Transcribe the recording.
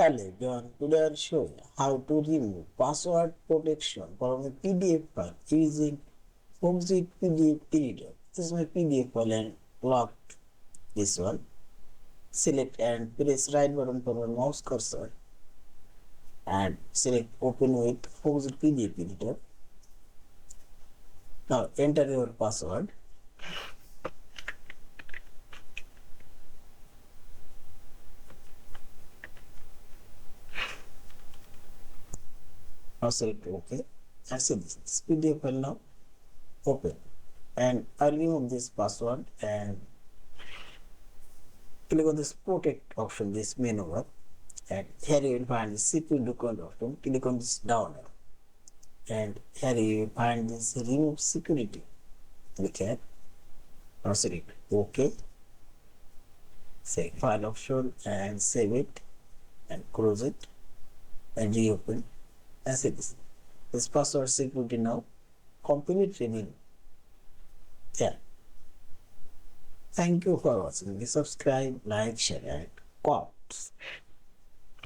Hello everyone, today I'll show you how to remove password protection from a PDF file using Foxit PDF Editor. This is my PDF file and lock this one. Select and press right button for my mouse cursor and select open with Foxit PDF Editor. Now enter your password. Now select OK and see this PDF file now open. And I'll remove this password and click on this protect option, this menu bar, and here you will find the secure document option. Click on this down arrow, and here you will find this remove security. Click here. Now select OK. Say file option and save it and close it and reopen. And see this password security now completely removed. Yeah. Thank you for watching. Subscribe, like, share, and comment.